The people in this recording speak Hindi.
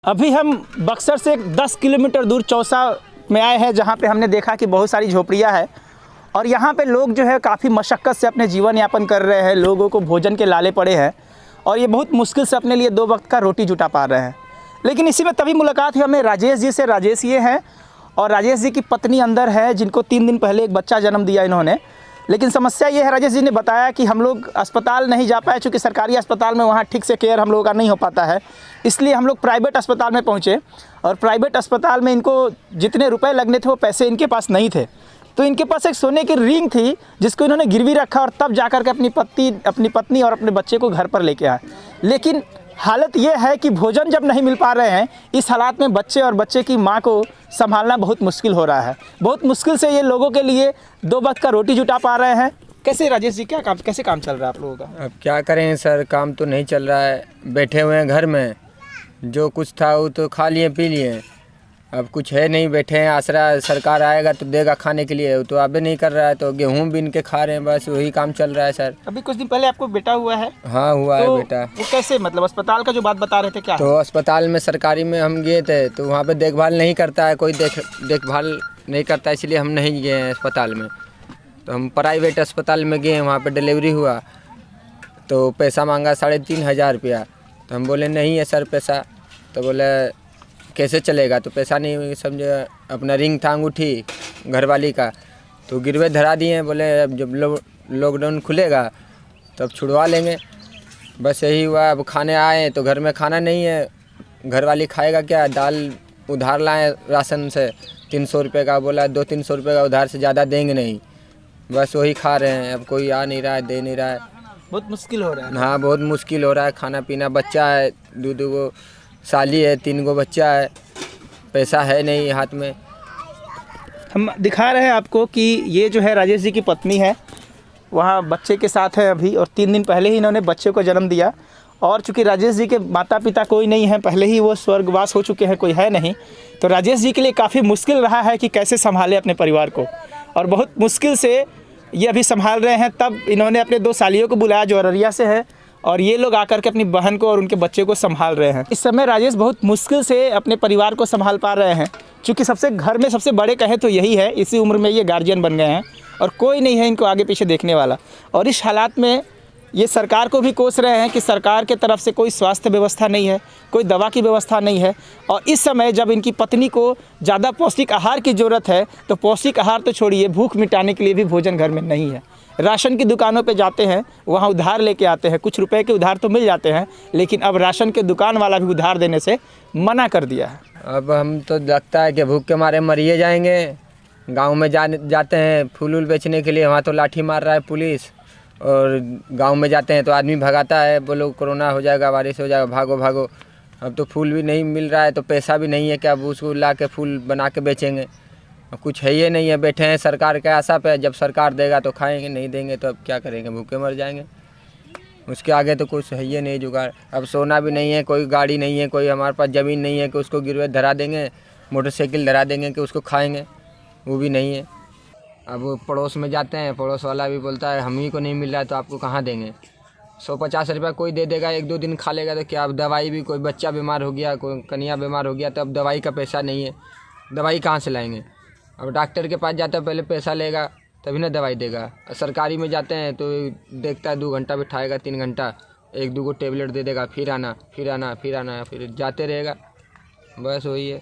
अभी हम बक्सर से 10 किलोमीटर दूर चौसा में आए हैं, जहाँ पे हमने देखा कि बहुत सारी झोपड़ियाँ हैं और यहाँ पे लोग जो है काफ़ी मशक्क़त से अपने जीवन यापन कर रहे हैं। लोगों को भोजन के लाले पड़े हैं और ये बहुत मुश्किल से अपने लिए 2 वक्त का रोटी जुटा पा रहे हैं। लेकिन इसी में तभी मुलाकात हुई हमें राजेश जी से। राजेश ये हैं और राजेश जी की पत्नी अंदर है, जिनको 3 दिन पहले एक बच्चा जन्म दिया इन्होंने। लेकिन समस्या ये है, राजेश जी ने बताया कि हम लोग अस्पताल नहीं जा पाए, चूँकि सरकारी अस्पताल में वहाँ ठीक से केयर हम लोगों का नहीं हो पाता है, इसलिए हम लोग प्राइवेट अस्पताल में पहुँचे। और प्राइवेट अस्पताल में इनको जितने रुपए लगने थे वो पैसे इनके पास नहीं थे, तो इनके पास एक सोने की रिंग थी जिसको इन्होंने गिरवी रखा और तब जाकर के अपनी पत्नी और अपने बच्चे को घर पर लेके आए। लेकिन हालत ये है कि भोजन जब नहीं मिल पा रहे हैं, इस हालात में बच्चे और बच्चे की माँ को संभालना बहुत मुश्किल हो रहा है। बहुत मुश्किल से ये लोगों के लिए 2 वक्त का रोटी जुटा पा रहे हैं। कैसे राजेश जी, कैसे काम चल रहा है आप लोगों का? अब क्या करें सर, काम तो नहीं चल रहा है। बैठे हुए हैं घर में, जो कुछ था वो तो खा लिए पी लिए, अब कुछ है नहीं। बैठे हैं, आसरा सरकार आएगा तो देगा खाने के लिए, वो तो अभी नहीं कर रहा है। तो गेहूं बीन के खा रहे हैं, बस वही काम चल रहा है सर। अभी कुछ दिन पहले आपको बेटा हुआ है? हाँ हुआ तो है बेटा। वो कैसे, मतलब अस्पताल का जो बात बता रहे थे क्या? तो अस्पताल में सरकारी में हम गए थे तो वहाँ पे देखभाल नहीं करता है कोई, देखभाल नहीं करता, इसलिए हम नहीं गए हैं अस्पताल में। तो हम प्राइवेट अस्पताल में गए, वहाँ पर डिलीवरी हुआ तो पैसा मांगा 3,500 रुपया। तो हम बोले नहीं है सर पैसा। तो बोले कैसे चलेगा, तो पैसा नहीं, समझे। अपना रिंग था अंगूठी घरवाली का, तो गिरवे धरा दिए। बोले अब जब लॉकडाउन खुलेगा तब छुड़वा लेंगे। बस यही हुआ। अब खाने आए तो घर में खाना नहीं है, घरवाली खाएगा क्या? दाल उधार लाए राशन से 300 रुपये का, बोला 200-300 रुपये का उधार से ज़्यादा देंगे नहीं, बस वही खा रहे हैं। अब कोई आ नहीं रहा है, दे नहीं रहा है, बहुत मुश्किल हो रहा है। हाँ बहुत मुश्किल हो रहा है। खाना पीना, बच्चा है, 2 गो साली है, 3 गो बच्चा है, पैसा है नहीं हाथ में। हम दिखा रहे हैं आपको कि ये जो है राजेश जी की पत्नी है, वहाँ बच्चे के साथ है अभी, और 3 दिन पहले ही इन्होंने बच्चे को जन्म दिया। और चूँकि राजेश जी के माता पिता कोई नहीं है, पहले ही वो स्वर्गवास हो चुके हैं, कोई है नहीं, तो राजेश जी के लिए काफ़ी मुश्किल रहा है कि कैसे संभाले अपने परिवार को। और बहुत मुश्किल से ये अभी संभाल रहे हैं। तब इन्होंने अपने 2 सालियों को बुलाया जो अररिया से है, और ये लोग आकर के अपनी बहन को और उनके बच्चे को संभाल रहे हैं। इस समय राजेश बहुत मुश्किल से अपने परिवार को संभाल पा रहे हैं, क्योंकि घर में सबसे बड़े कहे तो यही है। इसी उम्र में ये गार्जियन बन गए हैं और कोई नहीं है इनको आगे पीछे देखने वाला। और इस हालात में ये सरकार को भी कोस रहे हैं कि सरकार के तरफ से कोई स्वास्थ्य व्यवस्था नहीं है, कोई दवा की व्यवस्था नहीं है। और इस समय जब इनकी पत्नी को ज़्यादा पौष्टिक आहार की ज़रूरत है, तो पौष्टिक आहार तो छोड़िए, भूख मिटाने के लिए भी भोजन घर में नहीं है। राशन की दुकानों पे जाते हैं, वहाँ उधार लेके आते हैं, कुछ रुपए के उधार तो मिल जाते हैं, लेकिन अब राशन के दुकान वाला भी उधार देने से मना कर दिया है। अब हम तो लगता है कि भूख के मारे मरिए जाएंगे। गांव में जाते हैं फूल बेचने के लिए, वहाँ तो लाठी मार रहा है पुलिस, और गांव में जाते हैं तो आदमी भगाता है, बोलो कोरोना हो जाएगा, वायरस हो जाएगा, भागो भागो। अब तो फूल भी नहीं मिल रहा है, तो पैसा भी नहीं है कि अब उसको ला के फूल बना के बेचेंगे। कुछ है ये नहीं है, बैठे हैं सरकार के आशा पे, जब सरकार देगा तो खाएंगे, नहीं देंगे तो अब क्या करेंगे, भूखे मर जाएंगे। उसके आगे तो कुछ है ये नहीं जुगाड़। अब सोना भी नहीं है, कोई गाड़ी नहीं है, कोई हमारे पास ज़मीन नहीं है कि उसको गिरवे धरा देंगे, मोटरसाइकिल धरा देंगे कि उसको खाएंगे, वो भी नहीं है। अब पड़ोस में जाते हैं, पड़ोस वाला भी बोलता है हम ही को नहीं मिल रहा है तो आपको कहाँ देंगे। 150 रुपया कोई दे देगा, 1-2 दिन खा लेगा तो क्या। अब दवाई भी, कोई बच्चा बीमार हो गया, कोई कन्या बीमार हो गया, तो अब दवाई का पैसा नहीं है, दवाई कहाँ से लाएंगे। अब डॉक्टर के पास जाता है, पहले पैसा लेगा तभी ना दवाई देगा। सरकारी में जाते हैं तो देखता है 2 घंटा बिठाएगा, 3 घंटा, 1-2 गो टेबलेट दे देगा, फिर आना, फिर जाते रहेगा, बस वही है।